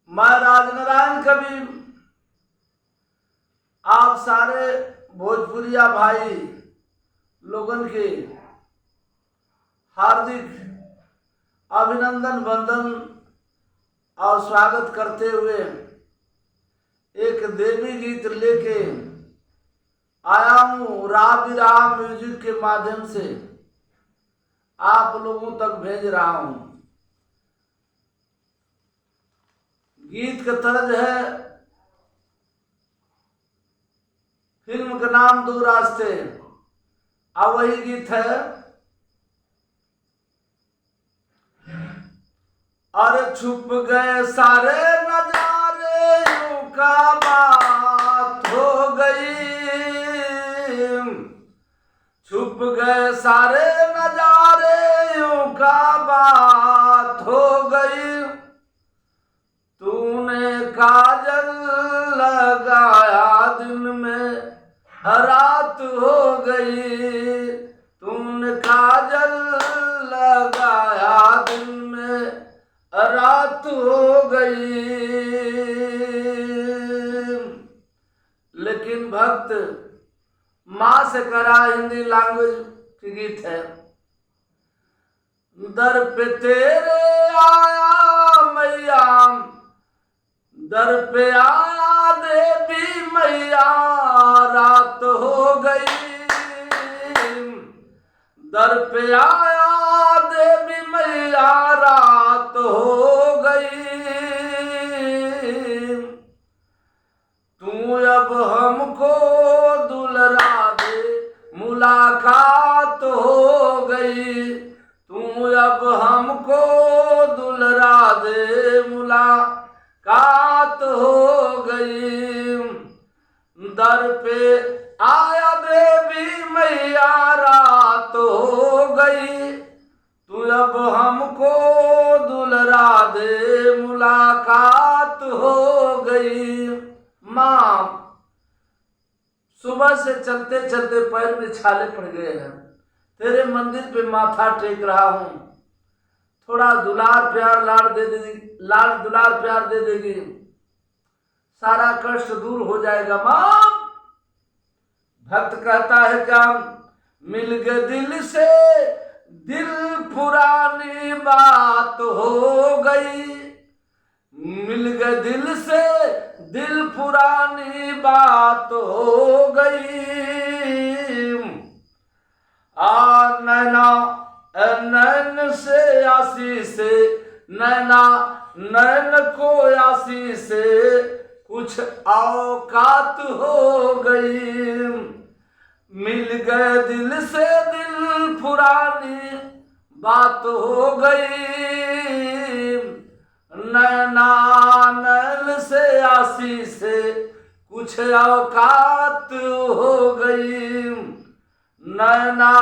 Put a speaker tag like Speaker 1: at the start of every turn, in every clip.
Speaker 1: मैं राजनारायण कवि आप सारे भोजपुरिया भाई लोगन के हार्दिक अभिनंदन वंदन और स्वागत करते हुए एक देवी गीत लेके आया हूँ। राह म्यूजिक के माध्यम से आप लोगों तक भेज रहा हूँ। गीत का तर्ज है, फिल्म का नाम दो रास्ते। अब वही गीत है। अरे छुप गए सारे नजारे, यूं का बात हो गई। छुप गए सारे नजारे, यूं का बात हो गई। तूने काजल लगाया दिन में रात हो गई। तूने काजल लगाया दिन में रात हो गई। लेकिन भक्त माँ से करा, हिंदी लैंग्वेज की गीत है। दर पे तेरे आया मैया, दर पे आया देवी मैया, रात हो गई। दर पे आया देवी मैया, रात हो गई। तू अब हमको दुलरा दे, मुलाकात हो गई। तू अब हमको दुलरा दे, मुलाकात हो गई। दर पे आया देवी मैया, रात हो गई। तू अब हमको दुलरा दे, मुलाकात हो गई। माँ, सुबह से चलते चलते पैर में छाले पड़ गए हैं। तेरे मंदिर पे माथा टेक रहा हूँ। थोड़ा दुलार प्यार लाड़ दे देगी, लाड़ दुलार प्यार दे देगी, सारा कष्ट दूर हो जाएगा। माँ, भक्त कहता है क्या, मिल गए दिल से दिल, पुरानी बात हो गई। मिल गए दिल से दिल, पुरानी बात हो गई। नैना नैन से आसी से, नैना नैन को आसी से, कुछ औकात हो गई। मिल गए दिल से दिल, पुरानी बात हो गई। नैना नैन से आसी से, कुछ औकात हो गई। नैना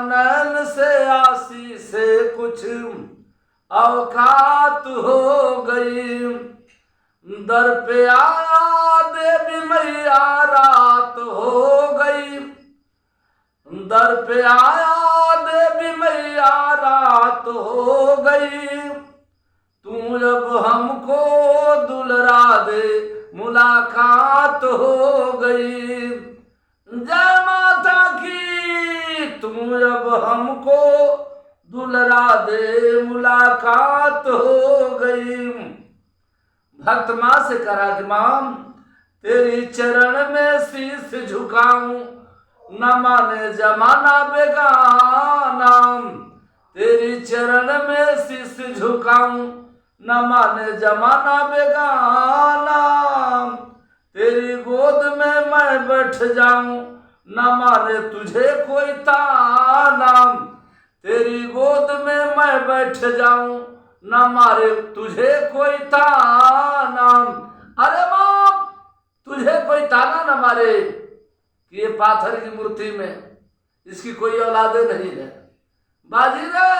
Speaker 1: नैन से आसी से, कुछ औकात हो गई। दर पे आया देवी मैया, रात हो गई। दर पे आया देवी मैया, रात हो गई। तू जब हमको दुलरा दे, मुलाकात हो गई। जय माता की। तू जब हमको दुलरा दे, मुलाकात हो गई। भक्त माँ से करा कि माँ, तेरी चरण में शीश झुकाऊं, न माने जमाना बेगाना। तेरी चरण में शीश झुकाऊं, न माने जमाना बेगाना। तेरी गोद में मैं बैठ जाऊं, न माने तुझे कोई ताना। तेरी गोद में मैं बैठ जाऊं, न मारे तुझे कोई ताना। अरे माँ, तुझे कोई ताना न मारे कि ये पाथर की मूर्ति में इसकी कोई औलादे नहीं है। बाजी रे,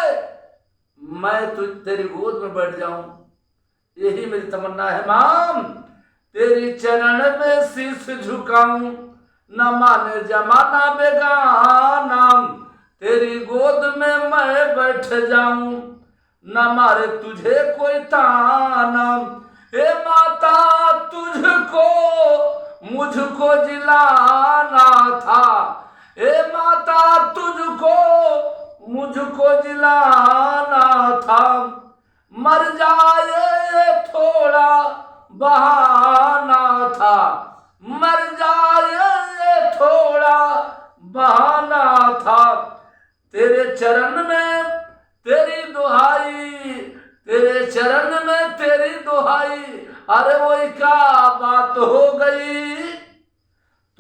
Speaker 1: मैं तेरी गोद में बैठ जाऊं, यही मेरी तमन्ना है। माँ, तेरी चरण में शीश झुकाऊं, न माने जमाना बेगाना। तेरी गोद में मैं बैठ जाऊं, न मारे तुझे कोई ताना। हे मुझको जिलाना था। ए माता तुझको मुझको जिलाना था, मर जाए थोड़ा बहाना था, मर जाए थोड़ा बहाना था। तेरे चरण में तेरी दुहाई, तेरे चरण में तेरी दुहाई, अरे वही क्या बात हो गई।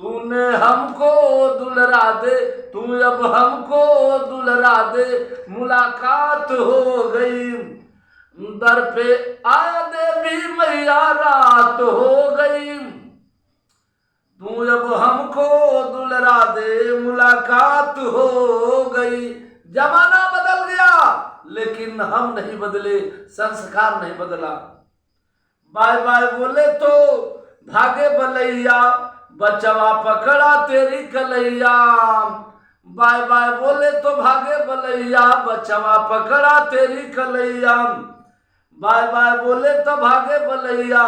Speaker 1: तूने हमको दुलरा दे, तू अब हमको दुलरा दे, मुलाकात हो गई। दर पे आया देवी मैया रात हो गई, तू अब हमको दुलरा दे, मुलाकात हो गई। जमाना बदल गया लेकिन हम नहीं बदले, संस्कार नहीं बदला। बाय बाय बोले तो भागे बलैया, बचवा पकड़ा तेरी कलैया। बाय बाय बोले तो भागे बलैया, बचवा पकड़ा तेरी कलैया। बाय बाय बोले तो भागे बलैया,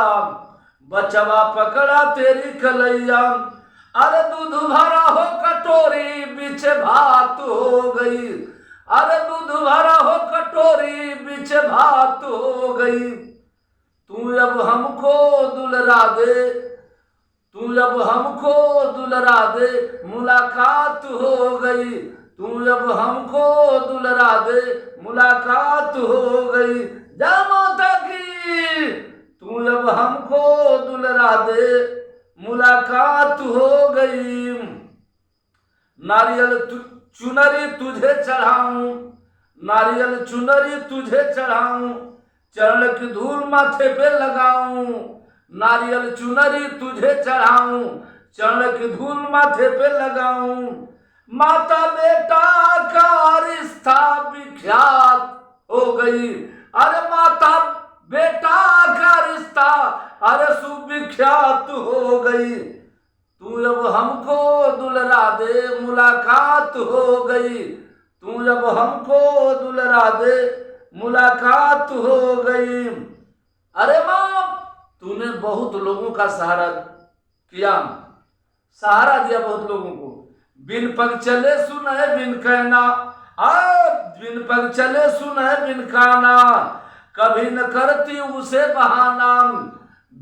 Speaker 1: बचवा पकड़ा तेरी कलैया। अरे दूध भरा हो कटोरी बीच भात हो गई, अरे दूध भरा हो कटोरी बीच भात हो गई। तू अब हमको दुलरा दे, तू अब हमको दुलरा दे, मुलाकात हो गई। तू अब हमको दुलरा दे, मुलाकात हो गई। जय माता की। तू अब हमको दुलरा दे, मुलाकात हो गई। नारियल चुनरी तुझे चढ़ाऊं, नारियल चुनरी तुझे चढ़ाऊं, चरण की धूल माथे पे लगाऊं। नारियल चुनरी तुझे चढ़ाऊं, चरण की धूल माथे पे लगाऊं। माता बेटा का रिश्ता विख्यात हो गई, अरे माता बेटा का रिश्ता अरे सुविख्यात हो गई। तू अब हमको दुलरा दे, मुलाकात हो गई। तू अब हमको दुलरा दे, मुलाकात हो गई। अरे माँ, तूने बहुत लोगों का सहारा किया, सहारा दिया बहुत लोगों को। बिन पग चले सुने बिन कहना, बिन पग चले सुने बिन कहना, कभी न करती उसे बहाना।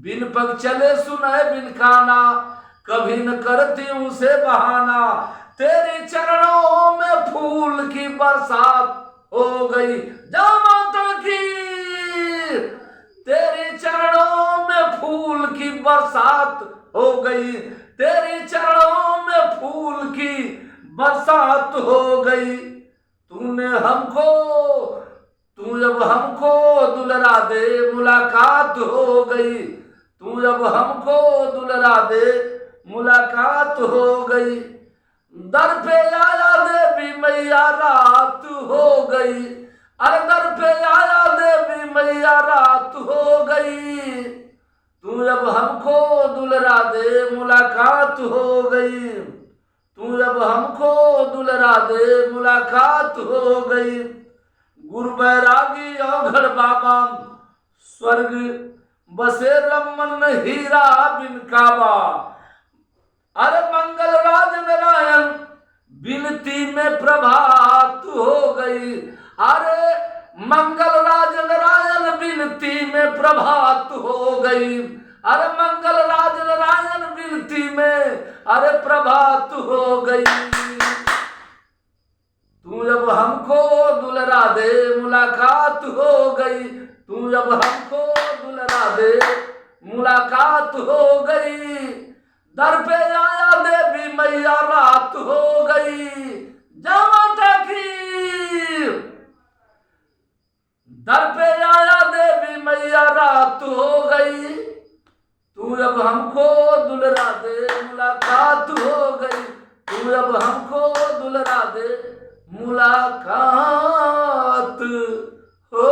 Speaker 1: बिन पग चले सुने बिन कहना, कभी न करती उसे बहाना। तेरे चरणों में फूल की बरसात हो गई। जय माता की। तेरे चरणों में फूल की बरसात हो गई, तेरे चरणों में फूल की बरसात हो गई। तूने हमको, तू जब हमको दुलरा दे, मुलाकात हो गई। तू जब हमको दुलरा दे, मुलाकात हो गई। दर पे आया देवी मैया रात हो गई, अरे दर पे आया देवी मैया रात हो गई। तू जब हमको दुलरा दे, मुलाकात हो गई। तू जब हमको दुलरा दे, मुलाकात हो गई। गुरु बैरागी औघड़ बाबा स्वर्ग बसे रमन हीरा बिन काबा। अरे मंगल राज नारायण बिनती में प्रभात हो गई। अरे मंगल राज नारायण बिनती में प्रभात हो गई। अरे मंगल राज नारायण बिनती में अरे प्रभात हो गई। तू जब हमको दुलरा दे, मुलाकात हो गई। तू जब हमको दुलरा दे, मुलाकात हो गई। दर पे आया देवी मैया रात हो गई। जय माता की। दर पे आया देवी मैया रात हो गई। तू जब हमको दुलरा दे, मुलाकात हो गई। तू जब हमको दुलरा दे, मुलाकात हो